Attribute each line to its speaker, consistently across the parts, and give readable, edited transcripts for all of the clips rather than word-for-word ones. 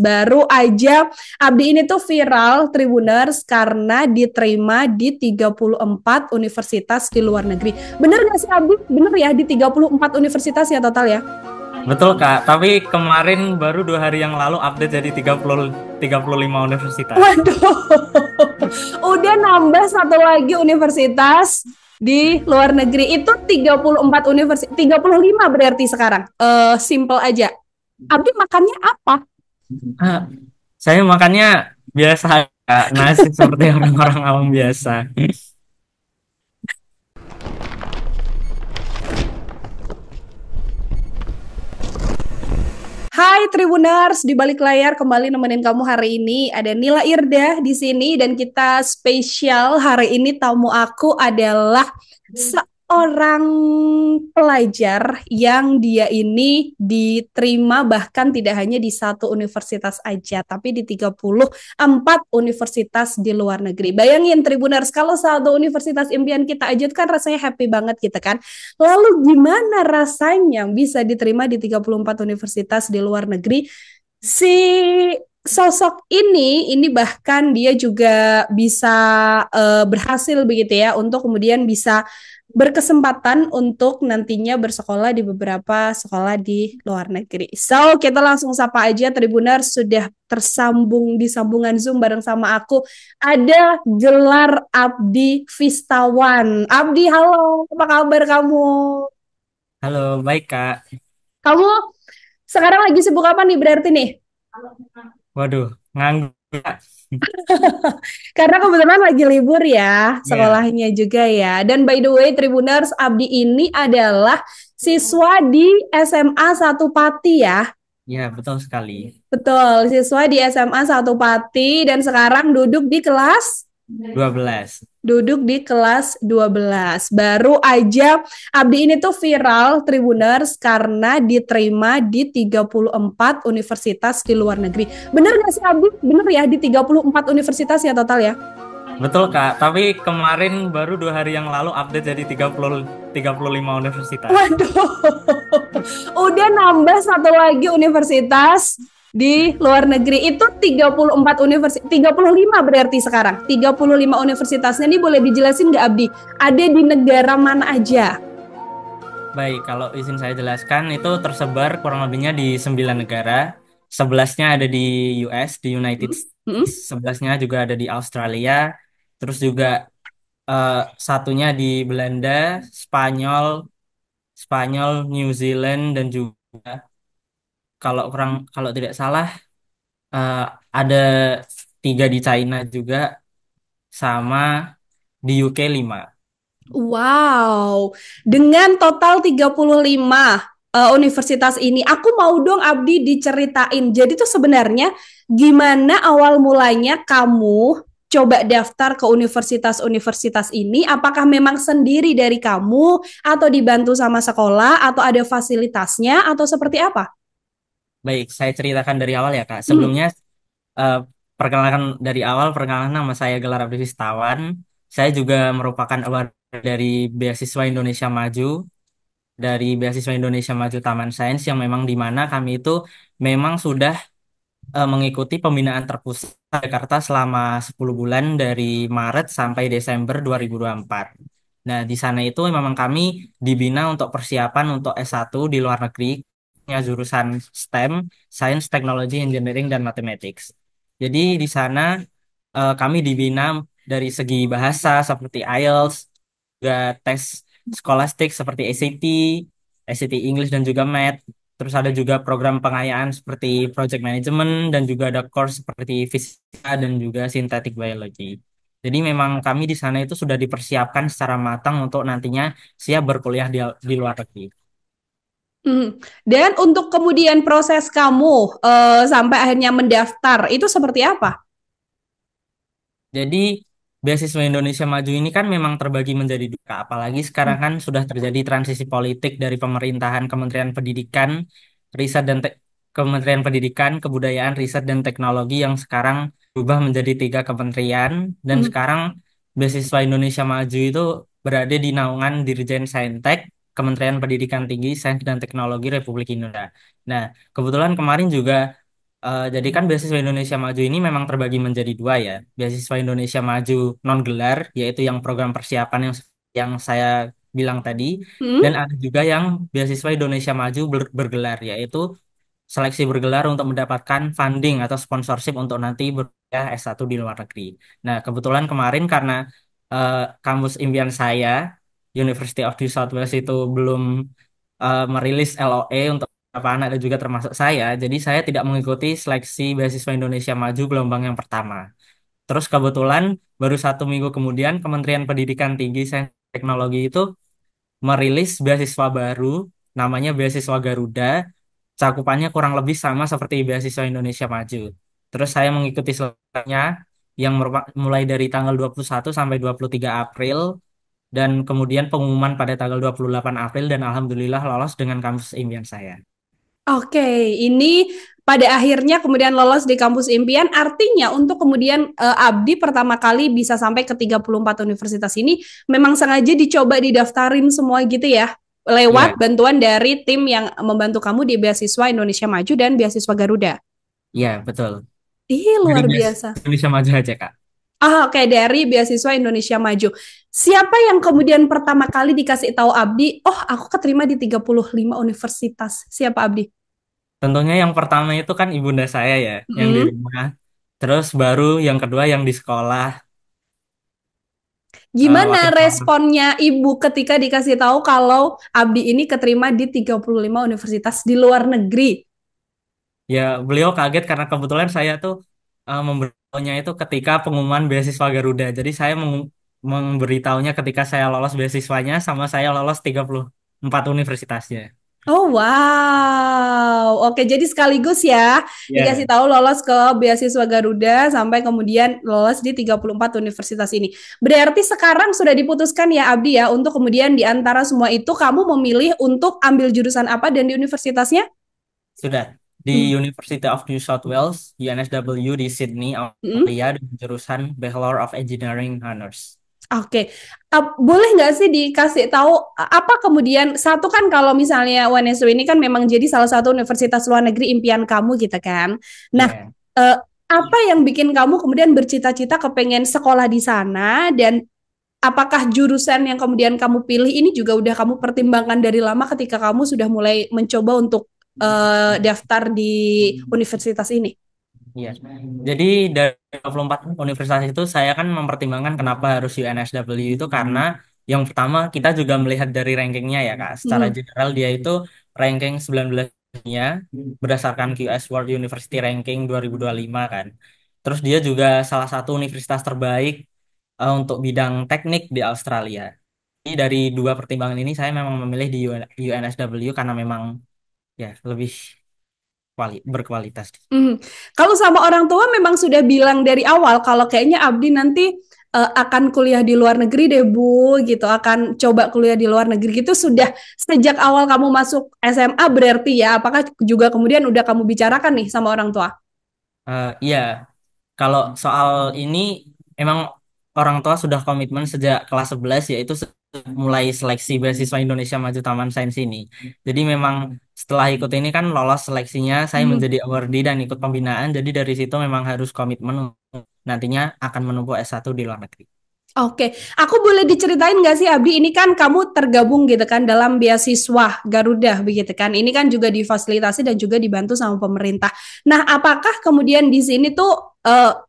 Speaker 1: Baru aja Abdi ini tuh viral Tribuners karena diterima di 34 universitas di luar negeri. Bener gak sih Abdi? Bener ya di 34 universitas ya total ya?
Speaker 2: Betul Kak, tapi kemarin baru 2 hari yang lalu update jadi 35 universitas.
Speaker 1: Waduh, udah nambah satu lagi universitas di luar negeri. Itu 34 universitas, 35 berarti sekarang. Simple aja. Abdi makannya apa?
Speaker 2: Ah, saya makannya biasa Kak, nasi seperti orang-orang awam biasa.
Speaker 1: Hai Tribuners, di balik layar kembali nemenin kamu hari ini ada Nila Irdah di sini dan kita spesial hari ini tamu aku adalah seorang pelajar yang dia ini diterima bahkan tidak hanya di satu universitas aja tapi di 34 universitas di luar negeri. Bayangin Tribuners kalau satu universitas impian kita aja itu kan rasanya happy banget gitu kan. Lalu gimana rasanya bisa diterima di 34 universitas di luar negeri? Si sosok ini bahkan dia juga bisa berhasil begitu ya untuk kemudian bisa berkesempatan untuk nantinya bersekolah di beberapa sekolah di luar negeri. So, kita langsung sapa aja Tribuner sudah tersambung di sambungan Zoom bareng sama aku. Ada Gelar Abdi Fistawan. Abdi, halo, apa kabar kamu?
Speaker 2: Halo, baik Kak.
Speaker 1: Kamu sekarang lagi sibuk apa nih berarti nih?
Speaker 2: Waduh, nganggur Kak.
Speaker 1: Karena kebetulan lagi libur ya,
Speaker 2: Ya,
Speaker 1: sekolahnya juga ya. Dan by the way, Tribuners, Abdi ini adalah siswa di SMA Satu Pati ya.
Speaker 2: ya betul sekali.
Speaker 1: Betul, siswa di SMA Satu Pati dan sekarang
Speaker 2: Dua belas.
Speaker 1: duduk di kelas 12. Baru aja Abdi ini tuh viral Tribuners karena diterima di 34 universitas di luar negeri. Bener gak sih Abdi? Bener ya di 34 universitas ya total ya?
Speaker 2: Betul Kak, tapi kemarin baru 2 hari yang lalu update jadi 35 universitas.
Speaker 1: Waduh, udah nambah satu lagi universitas di luar negeri. Itu 34 universitas, 35 berarti sekarang. 35 universitasnya ini boleh dijelasin nggak Abdi? Ada di negara mana aja?
Speaker 2: Baik, kalau izin saya jelaskan, itu tersebar kurang lebihnya di 9 negara. 11-nya ada di US, di United
Speaker 1: Hmm?
Speaker 2: States.
Speaker 1: Hmm?
Speaker 2: 11-nya juga ada di Australia. Terus juga eh, satunya di Belanda, Spanyol, New Zealand, dan juga kalau tidak salah eh, ada 3 di China juga, sama di UK 5.
Speaker 1: Wow, dengan total 35 universitas ini, aku mau dong Abdi diceritain. Jadi tuh sebenarnya gimana awal mulanya kamu coba daftar ke universitas-universitas ini? Apakah memang sendiri dari kamu atau dibantu sama sekolah atau ada fasilitasnya atau seperti apa?
Speaker 2: Baik, saya ceritakan dari awal ya Kak.
Speaker 1: Hmm.
Speaker 2: Sebelumnya eh, perkenalan nama saya Gelar Abdi Fistawan. Saya juga merupakan award dari Beasiswa Indonesia Maju, dari Beasiswa Indonesia Maju Taman Sains, yang memang di mana kami itu memang sudah mengikuti pembinaan terpusat Jakarta selama 10 bulan dari Maret sampai Desember 2024. Nah, di sana itu memang kami dibina untuk persiapan untuk S1 di luar negeri, ya, jurusan STEM, Science, Technology, Engineering, dan Mathematics. Jadi di sana kami dibina dari segi bahasa seperti IELTS, juga tes skolastik seperti ACT, ACT English, dan juga Math. Terus ada juga program pengayaan seperti Project Management, dan juga ada course seperti Fisika dan juga Synthetic Biology. Jadi memang kami di sana itu sudah dipersiapkan secara matang untuk nantinya siap berkuliah di luar negeri.
Speaker 1: Hmm. Dan untuk kemudian proses kamu sampai akhirnya mendaftar, itu seperti apa?
Speaker 2: Jadi beasiswa Indonesia Maju ini kan memang terbagi menjadi dua, apalagi sekarang kan sudah terjadi transisi politik dari pemerintahan Kementerian Pendidikan, Kebudayaan, Riset dan Teknologi yang sekarang berubah menjadi 3 kementerian, dan
Speaker 1: Hmm.
Speaker 2: sekarang beasiswa Indonesia Maju itu berada di naungan Dirjen Saintek, Kementerian Pendidikan Tinggi, Sains dan Teknologi Republik Indonesia. Nah, kebetulan kemarin juga Jadi kan beasiswa Indonesia Maju ini memang terbagi menjadi dua ya. Beasiswa Indonesia Maju non gelar, yaitu yang program persiapan yang saya bilang tadi,
Speaker 1: Hmm?
Speaker 2: dan ada juga yang beasiswa Indonesia Maju bergelar, yaitu seleksi bergelar untuk mendapatkan funding atau sponsorship untuk nanti berkuliah S1 di luar negeri. Nah, kebetulan kemarin karena eh, kampus impian saya, University of New South Wales itu belum merilis LOE untuk beberapa anak dan juga termasuk saya, jadi saya tidak mengikuti seleksi beasiswa Indonesia Maju gelombang yang pertama. Terus kebetulan baru 1 minggu kemudian Kementerian Pendidikan Tinggi Sains dan Teknologi itu merilis beasiswa baru namanya beasiswa Garuda, cakupannya kurang lebih sama seperti beasiswa Indonesia Maju. Terus saya mengikuti seleksinya yang mulai dari tanggal 21 sampai 23 April dan kemudian pengumuman pada tanggal 28 April dan alhamdulillah lolos dengan kampus impian saya.
Speaker 1: Oke, ini pada akhirnya kemudian lolos di kampus impian, artinya untuk kemudian Abdi pertama kali bisa sampai ke 34 universitas ini memang sengaja dicoba didaftarin semua gitu ya,
Speaker 2: Iya,
Speaker 1: lewat bantuan dari tim yang membantu kamu di beasiswa Indonesia Maju dan beasiswa Garuda.
Speaker 2: iya betul.
Speaker 1: Ih,
Speaker 2: Dari
Speaker 1: luar biasa.
Speaker 2: Indonesia Maju aja, Kak.
Speaker 1: Ah, oke, dari beasiswa Indonesia Maju. Siapa yang kemudian pertama kali dikasih tahu Abdi, oh aku keterima di 35 universitas. Siapa Abdi?
Speaker 2: Tentunya yang pertama itu kan ibunda saya ya, yang di
Speaker 1: Hmm.
Speaker 2: rumah. Terus baru yang kedua yang di sekolah.
Speaker 1: Gimana
Speaker 2: Waktu
Speaker 1: responnya ibu ketika dikasih tahu kalau Abdi ini keterima di 35 universitas di luar negeri?
Speaker 2: ya beliau kaget karena kebetulan saya tuh memberitahunya itu ketika pengumuman beasiswa Garuda. Jadi saya memberitahunya ketika saya lolos beasiswanya sama saya lolos 34 universitasnya.
Speaker 1: Oh wow, oke jadi sekaligus ya dikasih
Speaker 2: Ya,
Speaker 1: tahu lolos ke beasiswa Garuda sampai kemudian lolos di 34 universitas ini. Berarti sekarang sudah diputuskan ya Abdi ya untuk kemudian di antara semua itu kamu memilih untuk ambil jurusan apa dan di universitasnya?
Speaker 2: sudah. Di
Speaker 1: Hmm.
Speaker 2: University of New South Wales, UNSW di Sydney,
Speaker 1: Hmm.
Speaker 2: Australia, dengan jurusan Bachelor of Engineering Honors.
Speaker 1: Oke, boleh nggak sih dikasih tahu apa kemudian satu kan kalau misalnya UNSW ini kan memang jadi salah satu universitas luar negeri impian kamu gitu kan. Nah,
Speaker 2: Ya.
Speaker 1: eh, apa yang bikin kamu kemudian bercita-cita kepengen sekolah di sana dan apakah jurusan yang kemudian kamu pilih ini juga udah kamu pertimbangkan dari lama ketika kamu sudah mulai mencoba untuk daftar di universitas ini?
Speaker 2: Iya. Jadi dari 24 universitas itu saya kan mempertimbangkan kenapa harus UNSW itu karena yang pertama kita juga melihat dari rankingnya ya Kak. Secara
Speaker 1: Hmm.
Speaker 2: general dia itu ranking 19 dunia berdasarkan QS World University Ranking 2025 kan. Terus dia juga salah satu universitas terbaik untuk bidang teknik di Australia. Jadi dari dua pertimbangan ini saya memang memilih di UNSW karena memang ya lebih berkualitas.
Speaker 1: Hmm. Kalau sama orang tua memang sudah bilang dari awal kalau kayaknya Abdi nanti akan kuliah di luar negeri deh Bu, gitu. Akan coba kuliah di luar negeri gitu sudah sejak awal kamu masuk SMA berarti ya. Apakah juga kemudian udah kamu bicarakan nih sama orang tua?
Speaker 2: Iya, kalau soal ini emang orang tua sudah komitmen sejak kelas 11 yaitu mulai seleksi beasiswa Indonesia Maju Taman Sains ini. Jadi memang setelah ikut ini kan lolos seleksinya saya
Speaker 1: Hmm.
Speaker 2: menjadi awardee dan ikut pembinaan. Jadi dari situ memang harus komitmen untuk nantinya akan menempuh S1 di luar negeri.
Speaker 1: Oke, aku boleh diceritain nggak sih Abdi? Ini kan kamu tergabung gitu kan dalam beasiswa Garuda begitu kan? Ini kan juga difasilitasi dan juga dibantu sama pemerintah. Nah, apakah kemudian di sini tuh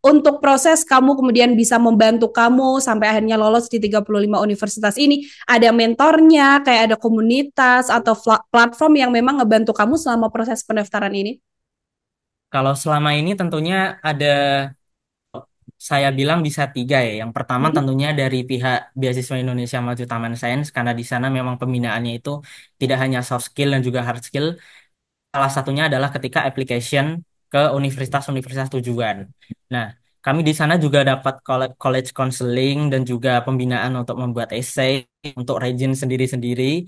Speaker 1: untuk proses kamu kemudian bisa membantu kamu sampai akhirnya lolos di 35 universitas ini, ada mentornya, kayak ada komunitas atau platform yang memang ngebantu kamu selama proses pendaftaran ini?
Speaker 2: Kalau selama ini tentunya ada saya bilang bisa tiga ya. Yang pertama
Speaker 1: Hmm?
Speaker 2: tentunya dari pihak Beasiswa Indonesia Maju Taman Sains karena di sana memang pembinaannya itu tidak hanya soft skill dan juga hard skill. Salah satunya adalah ketika application ke universitas-universitas tujuan. Nah, kami di sana juga dapat college counseling dan juga pembinaan untuk membuat essay untuk region sendiri-sendiri.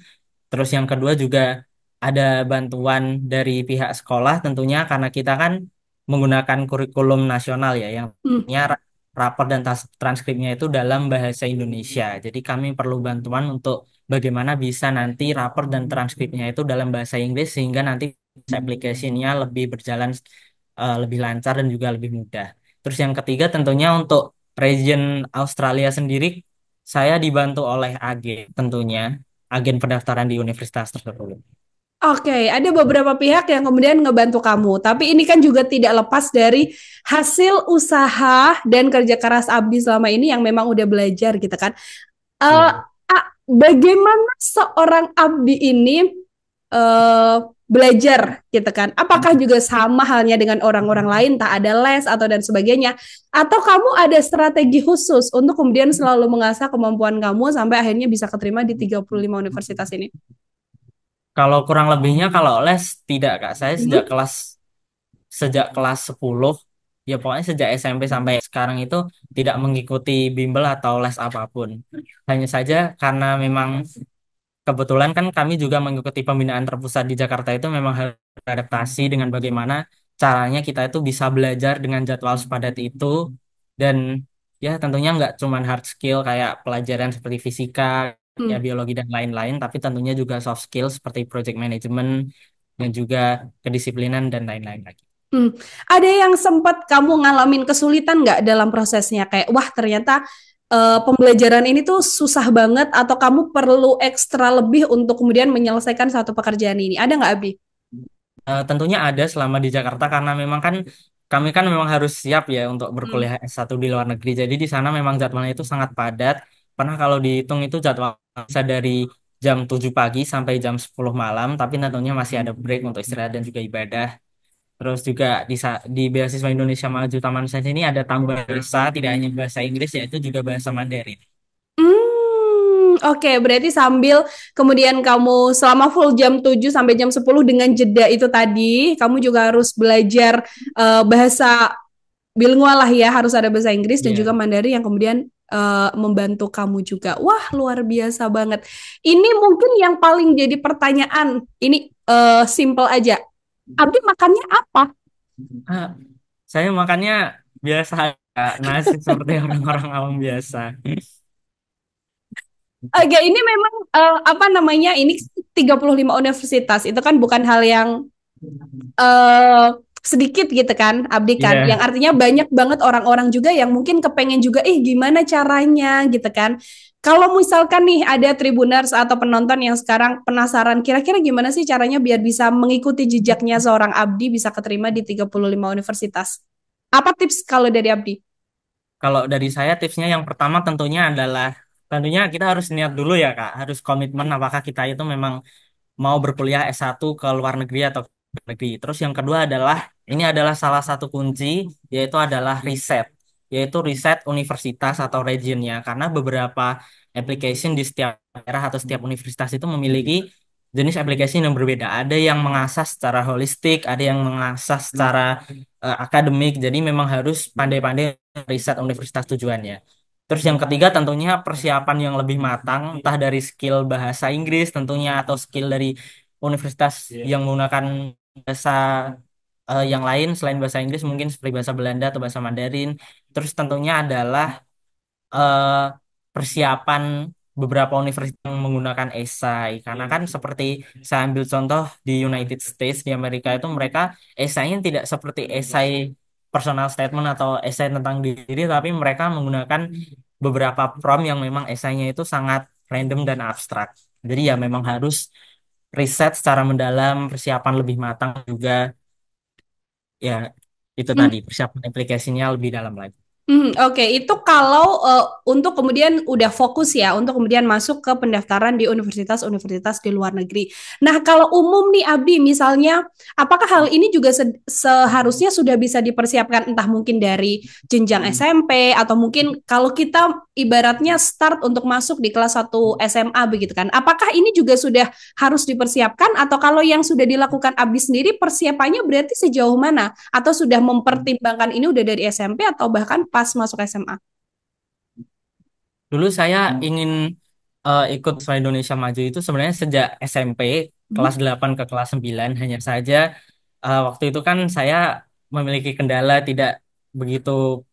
Speaker 2: Terus yang kedua juga ada bantuan dari pihak sekolah tentunya karena kita kan menggunakan kurikulum nasional ya yang
Speaker 1: Hmm.
Speaker 2: punya rapor dan transkripnya itu dalam bahasa Indonesia. Jadi kami perlu bantuan untuk bagaimana bisa nanti rapor dan transkripnya itu dalam bahasa Inggris sehingga nanti aplikasinya lebih berjalan lebih lancar dan juga lebih mudah. Terus yang ketiga tentunya untuk region Australia sendiri, saya dibantu oleh agen tentunya, agen pendaftaran di universitas tersebut.
Speaker 1: Oke, ada beberapa pihak yang kemudian ngebantu kamu, tapi ini kan juga tidak lepas dari hasil usaha dan kerja keras Abdi selama ini yang memang udah belajar gitu kan. Eh,
Speaker 2: Iya.
Speaker 1: Bagaimana seorang Abdi ini eh, belajar gitu kan? Apakah juga sama halnya dengan orang-orang lain, tak ada les atau dan sebagainya? Atau kamu ada strategi khusus untuk kemudian selalu mengasah kemampuan kamu sampai akhirnya bisa keterima di 35 universitas ini?
Speaker 2: Kalau kurang lebihnya kalau les tidak Kak. Saya
Speaker 1: Hmm?
Speaker 2: sejak kelas 10 ya pokoknya sejak SMP sampai sekarang itu tidak mengikuti bimbel atau les apapun. Hanya saja karena memang kebetulan kan kami juga mengikuti pembinaan terpusat di Jakarta itu memang harus beradaptasi dengan bagaimana caranya kita itu bisa belajar dengan jadwal sepadat itu dan ya tentunya nggak cuman hard skill kayak pelajaran seperti fisika, ya
Speaker 1: Hmm.
Speaker 2: biologi dan lain-lain, tapi tentunya juga soft skill seperti project management dan juga kedisiplinan dan lain-lain lagi.
Speaker 1: Hmm. Ada yang sempat kamu ngalamin kesulitan nggak dalam prosesnya? Kayak, wah ternyata pembelajaran ini tuh susah banget atau kamu perlu ekstra lebih untuk kemudian menyelesaikan satu pekerjaan ini. Ada nggak, Abi?
Speaker 2: Tentunya ada selama di Jakarta karena memang kan kami kan memang harus siap ya untuk
Speaker 1: Hmm.
Speaker 2: berkuliah S1 di luar negeri. Jadi di sana memang jadwalnya itu sangat padat. Pernah kalau dihitung itu jadwal bisa dari jam 7 pagi sampai jam 10 malam, tapi tentunya masih ada break untuk istirahat dan juga ibadah. Terus juga di Beasiswa Indonesia Maju Taman Nusa ini ada tambahan bahasa, tidak hanya bahasa Inggris yaitu juga bahasa Mandarin.
Speaker 1: Oke, berarti sambil kemudian kamu selama full jam 7 sampai jam 10 dengan jeda itu tadi, kamu juga harus belajar bahasa bilingual lah ya, harus ada bahasa Inggris dan juga
Speaker 2: Iya.
Speaker 1: Mandarin yang kemudian membantu kamu juga. Wah, luar biasa banget. Ini mungkin yang paling jadi pertanyaan, ini simple aja. Abdi makannya apa?
Speaker 2: Ah, saya makannya biasa nasi seperti orang-orang awam biasa.
Speaker 1: Oke, ini memang apa namanya? Ini 35 universitas. Itu kan bukan hal yang eh sedikit gitu kan, Abdi kan. Yang
Speaker 2: Iya.
Speaker 1: artinya banyak banget orang-orang juga yang mungkin kepengen juga, gimana caranya gitu kan. Kalau misalkan nih ada Tribuners atau penonton yang sekarang penasaran, kira-kira gimana sih caranya biar bisa mengikuti jejaknya seorang Abdi bisa keterima di 35 universitas? Apa tips kalau dari Abdi?
Speaker 2: Kalau dari saya tipsnya yang pertama tentunya kita harus niat dulu ya Kak, harus komitmen apakah kita itu memang mau berkuliah S1 ke luar negeri atau ke luar negeri. Terus yang kedua adalah ini adalah salah satu kunci yaitu adalah yaitu riset universitas atau regionnya karena beberapa application di setiap daerah atau setiap universitas itu memiliki jenis application yang berbeda. Ada yang mengasah secara holistik, ada yang mengasah secara akademik. Jadi memang harus pandai-pandai riset universitas tujuannya. Terus yang ketiga tentunya persiapan yang lebih matang, entah dari skill bahasa Inggris tentunya atau skill dari universitas yang menggunakan bahasa yang lain selain bahasa Inggris mungkin seperti bahasa Belanda atau bahasa Mandarin. Terus tentunya adalah eh, persiapan beberapa universitas yang menggunakan esai. Karena kan seperti saya ambil contoh di United States di Amerika itu mereka esainya tidak seperti esai personal statement atau esai tentang diri, tapi mereka menggunakan beberapa prompt yang memang esainya itu sangat random dan abstrak. Jadi ya memang harus riset secara mendalam, persiapan lebih matang juga. Ya itu tadi persiapan aplikasinya lebih dalam lagi.
Speaker 1: Oke, itu kalau untuk kemudian udah fokus ya, untuk kemudian masuk ke pendaftaran di universitas-universitas di luar negeri. Nah, kalau umum nih Abdi, misalnya, apakah hal ini juga seharusnya sudah bisa dipersiapkan entah mungkin dari jenjang SMP atau mungkin kalau kita ibaratnya start untuk masuk di kelas 1 SMA begitu kan? Apakah ini juga sudah harus dipersiapkan atau kalau yang sudah dilakukan Abdi sendiri persiapannya berarti sejauh mana? Atau sudah mempertimbangkan ini udah dari SMP atau bahkan pas masuk SMA?
Speaker 2: Dulu saya ingin ikut Suara Indonesia Maju itu sebenarnya sejak SMP
Speaker 1: Hmm?
Speaker 2: kelas 8 ke kelas 9. Hanya saja waktu itu kan saya memiliki kendala tidak begitu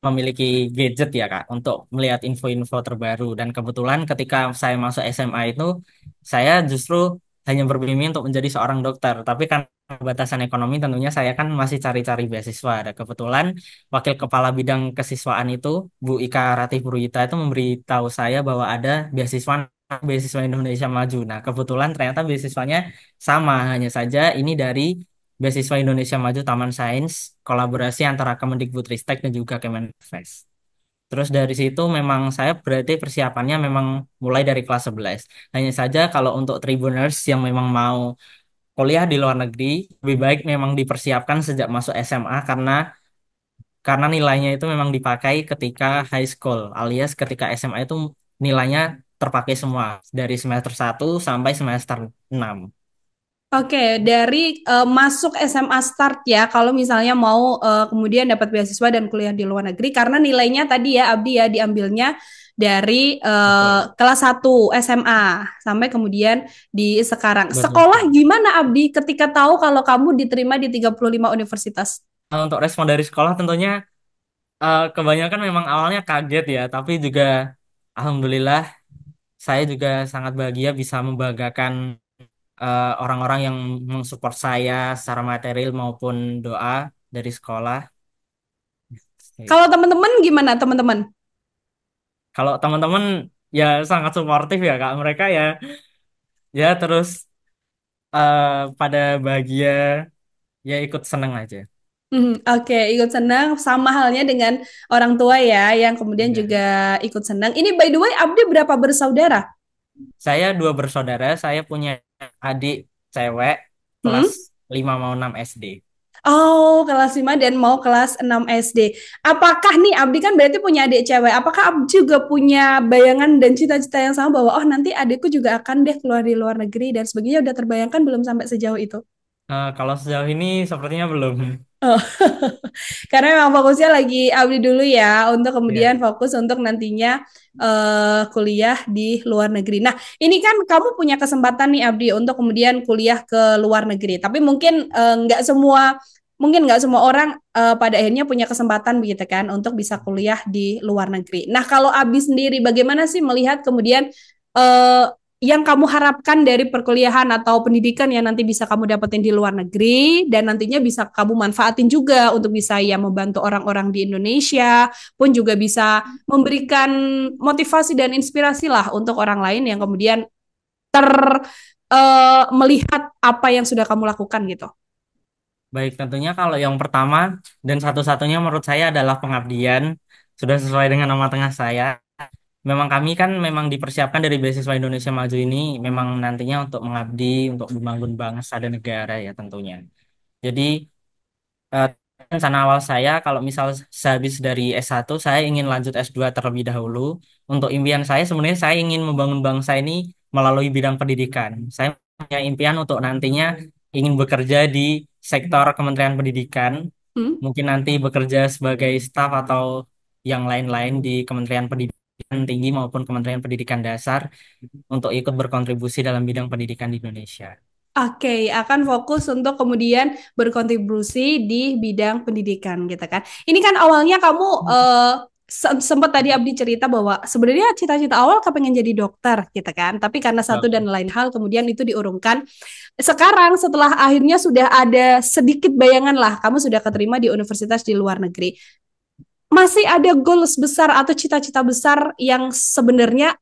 Speaker 2: memiliki gadget ya Kak untuk melihat info-info terbaru dan kebetulan ketika saya masuk SMA itu saya justru hanya bermimpi untuk menjadi seorang dokter tapi kan batasan ekonomi tentunya saya kan masih cari-cari beasiswa. Dan kebetulan Wakil Kepala Bidang Kesiswaan itu Bu Ika Ratih Purwita itu memberitahu saya bahwa ada beasiswa Indonesia Maju. Nah, kebetulan ternyata beasiswanya sama, hanya saja ini dari Beasiswa Indonesia Maju Taman Sains, kolaborasi antara Kemendikbudristek dan juga Kemenfes. Terus dari situ memang saya berarti persiapannya memang mulai dari kelas 11. Hanya saja kalau untuk Tribuners yang memang mau kuliah di luar negeri, lebih baik memang dipersiapkan sejak masuk SMA karena nilainya itu memang dipakai ketika high school, alias ketika SMA itu nilainya terpakai semua dari semester 1 sampai semester 6.
Speaker 1: Oke, dari masuk SMA start ya, kalau misalnya mau kemudian dapat beasiswa dan kuliah di luar negeri, karena nilainya tadi ya, Abdi ya, diambilnya dari
Speaker 2: Betul.
Speaker 1: kelas 1 SMA sampai kemudian di sekarang.
Speaker 2: Betul
Speaker 1: Sekolah
Speaker 2: sekali.
Speaker 1: gimana Abdi ketika tahu kalau kamu diterima di 35 universitas?
Speaker 2: Untuk respon dari sekolah tentunya kebanyakan memang awalnya kaget ya, tapi juga alhamdulillah saya juga sangat bahagia bisa membanggakan orang-orang yang mensupport saya secara material maupun doa dari sekolah.
Speaker 1: Kalau teman-teman gimana teman-teman?
Speaker 2: Kalau teman-teman ya sangat suportif ya Kak. Mereka ya terus pada bahagia, ya ikut seneng aja.
Speaker 1: Oke, ikut senang sama halnya dengan orang tua ya, yang kemudian
Speaker 2: Ya.
Speaker 1: juga ikut senang. Ini by the way, Abdi berapa bersaudara?
Speaker 2: Saya dua bersaudara, saya punya adik cewek kelas
Speaker 1: Hmm?
Speaker 2: 5 mau 6 SD.
Speaker 1: Oh, kelas 5 dan mau kelas 6 SD. Apakah nih Abdi kan berarti punya adik cewek? Apakah Abdi juga punya bayangan dan cita-cita yang sama bahwa oh nanti adikku juga akan deh keluar di luar negeri dan sebagainya udah terbayangkan belum sampai sejauh itu?
Speaker 2: Kalau sejauh ini sepertinya belum.
Speaker 1: Oh, karena memang fokusnya lagi Abdi dulu ya untuk
Speaker 2: Ya.
Speaker 1: kemudian fokus untuk nantinya kuliah di luar negeri. Nah, ini kan kamu punya kesempatan nih Abdi untuk kemudian kuliah ke luar negeri. Tapi mungkin nggak semua orang pada akhirnya punya kesempatan begitu kan untuk bisa kuliah di luar negeri. Nah, kalau Abdi sendiri bagaimana sih melihat kemudian eh, yang kamu harapkan dari perkuliahan atau pendidikan yang nanti bisa kamu dapetin di luar negeri dan nantinya bisa kamu manfaatin juga untuk bisa ya membantu orang-orang di Indonesia pun juga bisa memberikan motivasi dan inspirasi lah untuk orang lain yang kemudian ter melihat apa yang sudah kamu lakukan gitu.
Speaker 2: Baik, tentunya kalau yang pertama dan satu-satunya menurut saya adalah pengabdian. Sudah sesuai dengan nama tengah saya. Memang kami kan memang dipersiapkan dari beasiswa Indonesia Maju ini memang nantinya untuk mengabdi, untuk membangun bangsa dan negara ya tentunya. Jadi eh, rencana awal saya kalau misal sehabis dari S1 saya ingin lanjut S2 terlebih dahulu. Untuk impian saya sebenarnya saya ingin membangun bangsa ini melalui bidang pendidikan. Saya punya impian untuk nantinya ingin bekerja di sektor Kementerian Pendidikan,
Speaker 1: Hmm?
Speaker 2: mungkin nanti bekerja sebagai staf atau yang lain-lain di Kementerian Pendidikan Tinggi maupun Kementerian Pendidikan Dasar untuk ikut berkontribusi dalam bidang pendidikan di Indonesia.
Speaker 1: Oke, akan fokus untuk kemudian berkontribusi di bidang pendidikan gitu kan. Ini kan awalnya kamu sempat tadi Abdi cerita bahwa sebenarnya cita-cita awal kepengen jadi dokter gitu kan. Tapi karena satu dan lain hal kemudian itu diurungkan. Sekarang setelah akhirnya sudah ada sedikit bayangan lah, kamu sudah keterima di universitas di luar negeri. Masih ada goals besar atau cita-cita besar yang sebenarnya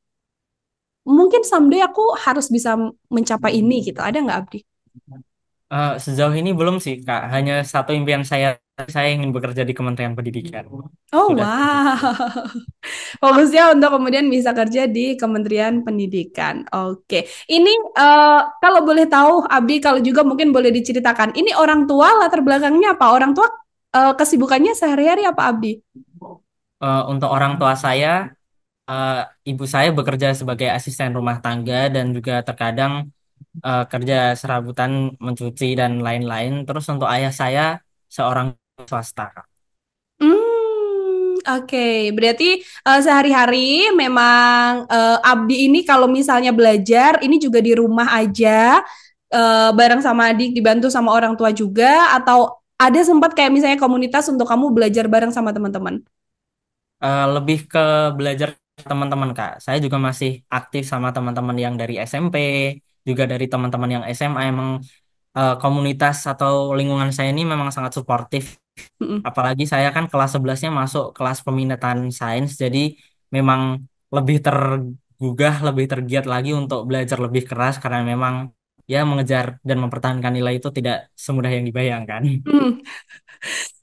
Speaker 1: mungkin someday aku harus bisa mencapai ini gitu. Ada nggak Abdi?
Speaker 2: Sejauh ini belum sih, Kak. Hanya satu impian saya ingin bekerja di Kementerian Pendidikan.
Speaker 1: Oh
Speaker 2: Sudah
Speaker 1: wow,
Speaker 2: cukup.
Speaker 1: fokusnya untuk kemudian bisa kerja di Kementerian Pendidikan. Oke, ini kalau boleh tahu, Abdi, kalau juga mungkin boleh diceritakan, ini orang tua latar belakangnya apa? Orang tua kesibukannya sehari-hari apa, Abdi?
Speaker 2: Untuk orang tua saya, eh, ibu saya bekerja sebagai asisten rumah tangga dan juga terkadang kerja serabutan mencuci dan lain-lain. Terus untuk ayah saya seorang swasta.
Speaker 1: Oke, berarti sehari-hari memang Abdi ini kalau misalnya belajar, ini juga di rumah aja, bareng sama adik, dibantu sama orang tua juga, atau ada sempat kayak misalnya komunitas untuk kamu belajar bareng sama teman-teman?
Speaker 2: Lebih ke belajar teman-teman Kak. Saya juga masih aktif sama teman-teman yang dari SMP, juga dari teman-teman yang SMA emang komunitas atau lingkungan saya ini memang sangat suportif.
Speaker 1: Mm-mm.
Speaker 2: Apalagi saya kan kelas 11-nya masuk kelas peminatan sains, jadi memang lebih tergugah, lebih tergiat lagi untuk belajar lebih keras karena memang ya mengejar dan mempertahankan nilai itu tidak semudah yang dibayangkan.
Speaker 1: Hmm.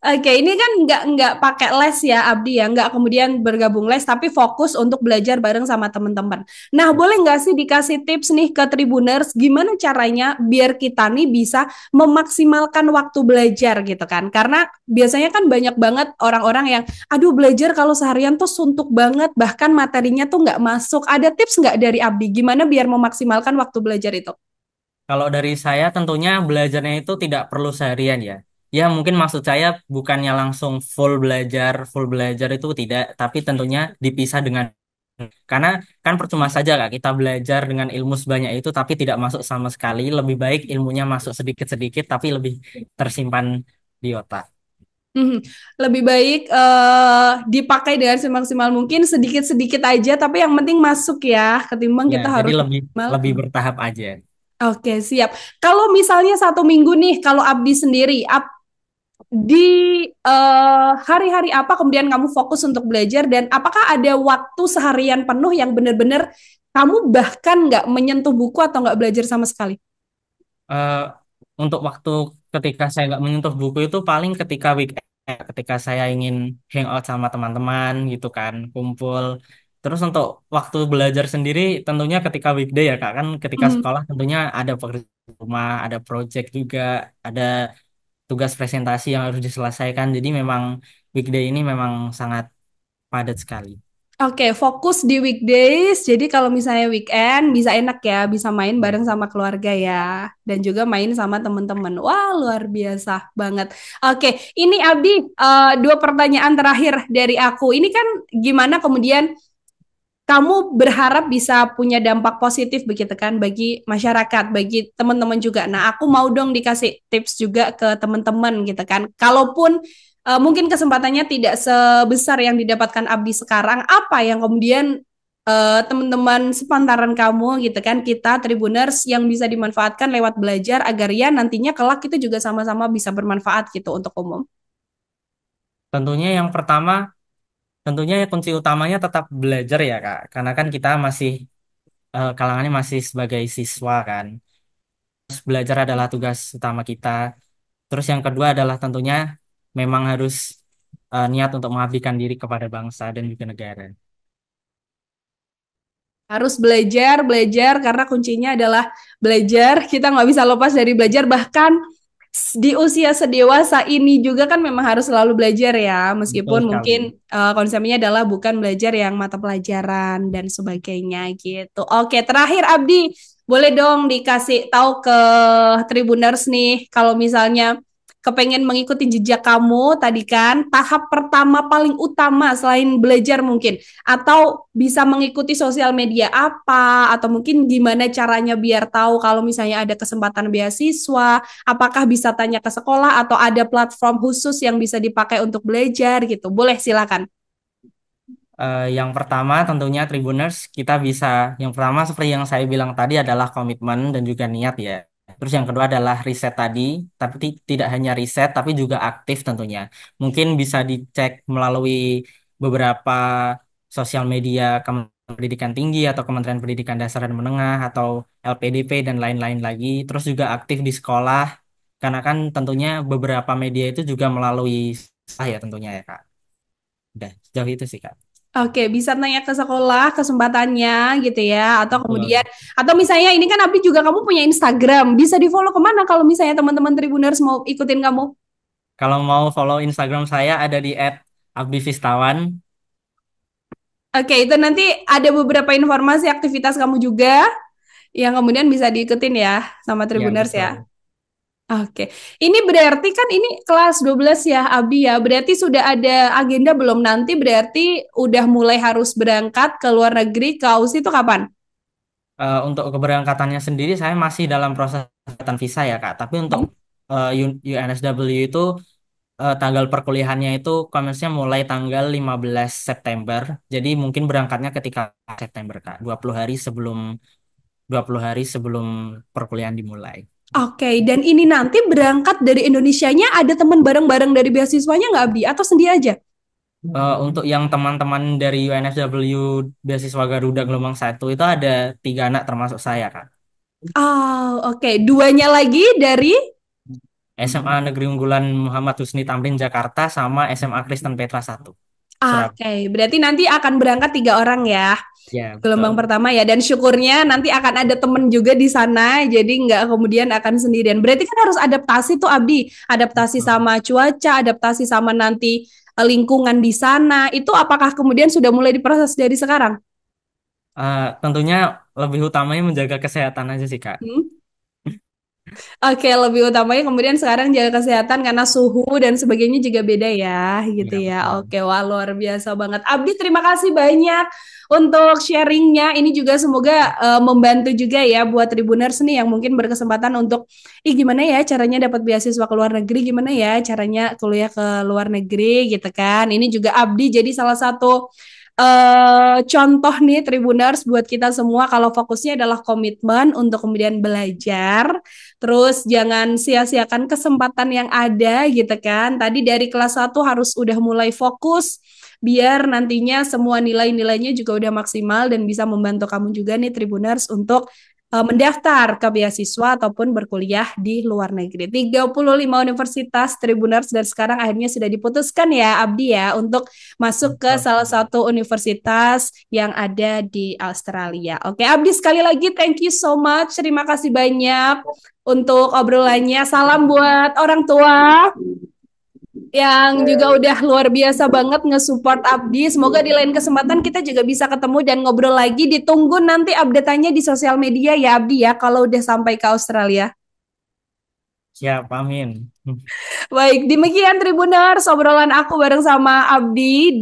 Speaker 1: Oke, ini kan nggak pakai les ya Abdi ya, nggak kemudian bergabung les, tapi fokus untuk belajar bareng sama teman-teman. Nah, boleh nggak sih dikasih tips nih ke Tribuners, gimana caranya biar kita nih bisa memaksimalkan waktu belajar gitu kan? Karena biasanya kan banyak banget orang-orang yang, aduh belajar kalau seharian tuh suntuk banget, bahkan materinya tuh nggak masuk. Ada tips nggak dari Abdi, gimana biar memaksimalkan waktu belajar itu?
Speaker 2: Kalau dari saya tentunya belajarnya itu tidak perlu seharian ya. Ya mungkin maksud saya bukannya langsung full belajar itu tidak, tapi tentunya dipisah dengan karena kan percuma saja Kak kita belajar dengan ilmu sebanyak itu tapi tidak masuk sama sekali. Lebih baik ilmunya masuk sedikit-sedikit tapi lebih tersimpan di otak.
Speaker 1: Mhm. Lebih baik dipakai dengan semaksimal mungkin sedikit-sedikit aja, tapi yang penting masuk ya, ketimbang
Speaker 2: Ya,
Speaker 1: kita
Speaker 2: jadi
Speaker 1: harus
Speaker 2: lebih
Speaker 1: maksimal.
Speaker 2: lebih bertahap aja.
Speaker 1: Oke, siap. Kalau misalnya 1 minggu nih, kalau Abdi sendiri, di hari-hari apa kemudian kamu fokus untuk belajar dan apakah ada waktu seharian penuh yang benar-benar kamu bahkan nggak menyentuh buku atau nggak belajar sama sekali?
Speaker 2: eh, untuk waktu ketika saya nggak menyentuh buku itu paling ketika weekend, ketika saya ingin hangout sama teman-teman gitu kan, kumpul. Terus untuk waktu belajar sendiri tentunya ketika weekday ya Kak, kan ketika
Speaker 1: Hmm.
Speaker 2: sekolah tentunya ada pekerjaan rumah, ada project juga, ada tugas presentasi yang harus diselesaikan. Jadi memang weekday ini memang sangat padat sekali.
Speaker 1: Oke, fokus di weekdays. Jadi kalau misalnya weekend bisa enak ya, bisa main
Speaker 2: Ya.
Speaker 1: bareng sama keluarga ya, dan juga main sama teman-teman. Wah, luar biasa banget. Oke, ini Abdi, 2 pertanyaan terakhir dari aku. Ini kan gimana kemudian kamu berharap bisa punya dampak positif begitu kan bagi masyarakat, bagi teman-teman juga. Nah, aku mau dong dikasih tips juga ke teman-teman gitu kan. Kalaupun mungkin kesempatannya tidak sebesar yang didapatkan Abdi sekarang, apa yang kemudian teman-teman sepantaran kamu gitu kan, kita Tribuners yang bisa dimanfaatkan lewat belajar agar ya nantinya kelak kita juga sama-sama bisa bermanfaat gitu untuk umum.
Speaker 2: Tentunya yang pertama, tentunya kunci utamanya tetap belajar ya Kak, karena kan kita masih kalangannya masih sebagai siswa kan. Terus belajar adalah tugas utama kita. Terus yang kedua adalah tentunya memang harus niat untuk mengabdikan diri kepada bangsa dan juga negara.
Speaker 1: Harus belajar, belajar karena kuncinya adalah belajar. Kita nggak bisa lepas dari belajar. Bahkan di usia sedewasa ini juga kan memang harus selalu belajar ya.
Speaker 2: Betul
Speaker 1: Meskipun
Speaker 2: sekali.
Speaker 1: mungkin konsepnya adalah bukan belajar yang mata pelajaran dan sebagainya gitu. Oke, terakhir Abdi, boleh dong dikasih tahu ke Tribuners nih kalau misalnya kepengen mengikuti jejak kamu tadi kan tahap pertama paling utama selain belajar mungkin atau bisa mengikuti sosial media apa atau mungkin gimana caranya biar tahu kalau misalnya ada kesempatan beasiswa, apakah bisa tanya ke sekolah atau ada platform khusus yang bisa dipakai untuk belajar gitu. Boleh silakan.
Speaker 2: Yang pertama tentunya Tribuners kita bisa, yang pertama seperti yang saya bilang tadi adalah komitmen dan juga niat ya. Terus yang kedua adalah riset tadi, tapi tidak hanya riset tapi juga aktif tentunya. Mungkin bisa dicek melalui beberapa sosial media Kementerian Pendidikan Tinggi atau Kementerian Pendidikan Dasar dan Menengah atau LPDP dan lain-lain lagi. Terus juga aktif di sekolah, karena kan tentunya beberapa media itu juga melalui sekolah ya tentunya ya Kak. Udah, sejauh itu sih Kak.
Speaker 1: Oke, bisa tanya ke sekolah kesempatannya gitu ya, atau kemudian,
Speaker 2: Betul.
Speaker 1: atau misalnya ini kan Abdi juga kamu punya Instagram, bisa di follow kemana kalau misalnya teman-teman Tribuners mau ikutin kamu?
Speaker 2: Kalau mau follow Instagram saya ada di @abdifistawan.
Speaker 1: Oke, itu nanti ada beberapa informasi aktivitas kamu juga yang kemudian bisa diikutin ya sama
Speaker 2: Ya,
Speaker 1: Tribuners ya.
Speaker 2: betul.
Speaker 1: Oke, ini berarti kan ini kelas 12 ya, Abi ya. Berarti sudah ada agenda belum nanti? Berarti udah mulai harus berangkat ke luar negeri, ke Aussie itu kapan?
Speaker 2: Untuk keberangkatannya sendiri saya masih dalam proses pembuatan visa ya Kak. Tapi untuk UNSW itu tanggal perkuliahannya itu konversinya mulai tanggal 15 September. Jadi mungkin berangkatnya ketika September Kak. 20 hari sebelum perkuliahan dimulai.
Speaker 1: Oke, dan ini nanti berangkat dari Indonesianya ada teman bareng-bareng dari beasiswanya nggak Abdi? Atau sendiri aja?
Speaker 2: Untuk yang teman-teman dari UNSW beasiswa Garuda Gelombang satu itu ada 3 anak termasuk saya Kak.
Speaker 1: Oh, oke. Duanya lagi dari...
Speaker 2: SMA Negeri Unggulan Muhammad Husni Tamrin Jakarta sama SMA Kristen Petra 1 Surabaya.
Speaker 1: Oke, berarti nanti akan berangkat 3 orang ya.
Speaker 2: Ya,
Speaker 1: Gelombang
Speaker 2: betul.
Speaker 1: pertama ya, dan syukurnya nanti akan ada temen juga di sana, jadi nggak kemudian akan sendirian. Berarti kan harus adaptasi tuh Abdi, adaptasi
Speaker 2: Betul.
Speaker 1: sama cuaca, adaptasi sama nanti lingkungan di sana. Itu apakah kemudian sudah mulai diproses dari sekarang?
Speaker 2: Tentunya lebih utamanya menjaga kesehatan aja sih Kak.
Speaker 1: Hmm? Oke, lebih utamanya kemudian sekarang jaga kesehatan karena suhu dan sebagainya juga beda ya, gitu
Speaker 2: Ya,
Speaker 1: ya.
Speaker 2: betul.
Speaker 1: Oke, wah luar biasa banget. Abdi, terima kasih banyak untuk sharingnya. Ini juga semoga membantu juga ya buat Tribuners nih yang mungkin berkesempatan untuk, gimana ya caranya dapat beasiswa ke luar negeri, gimana ya caranya kuliah ke luar negeri gitu kan. Ini juga Abdi jadi salah satu contoh nih Tribuners buat kita semua kalau fokusnya adalah komitmen untuk kemudian belajar. Terus jangan sia-siakan kesempatan yang ada gitu kan. Tadi dari kelas 1 harus udah mulai fokus biar nantinya semua nilai-nilainya juga udah maksimal dan bisa membantu kamu juga nih Tribuners untuk mendaftar ke beasiswa ataupun berkuliah di luar negeri. 35 universitas Tribuners dan sekarang akhirnya sudah diputuskan ya Abdi ya untuk masuk ke
Speaker 2: Betul.
Speaker 1: salah satu universitas yang ada di Australia. Oke, Abdi sekali lagi thank you so much. Terima kasih banyak untuk obrolannya. Salam buat orang tua yang juga udah luar biasa banget nge-support Abdi. Semoga di lain kesempatan kita juga bisa ketemu dan ngobrol lagi. Ditunggu nanti update-nya di sosial media ya Abdi ya kalau udah sampai ke Australia.
Speaker 2: Siap, amin.
Speaker 1: Baik, demikian Tribuners, obrolan aku bareng sama Abdi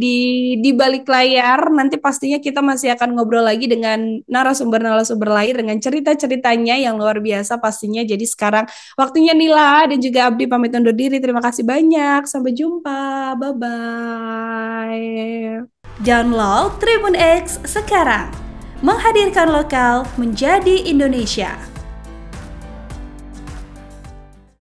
Speaker 1: di balik layar. Nanti pastinya kita masih akan ngobrol lagi dengan narasumber-narasumber lain dengan cerita-ceritanya yang luar biasa pastinya. Jadi sekarang waktunya Nila dan juga Abdi pamit undur diri. Terima kasih banyak. Sampai jumpa. Bye-bye. Download Tribun X sekarang. Menghadirkan lokal menjadi Indonesia.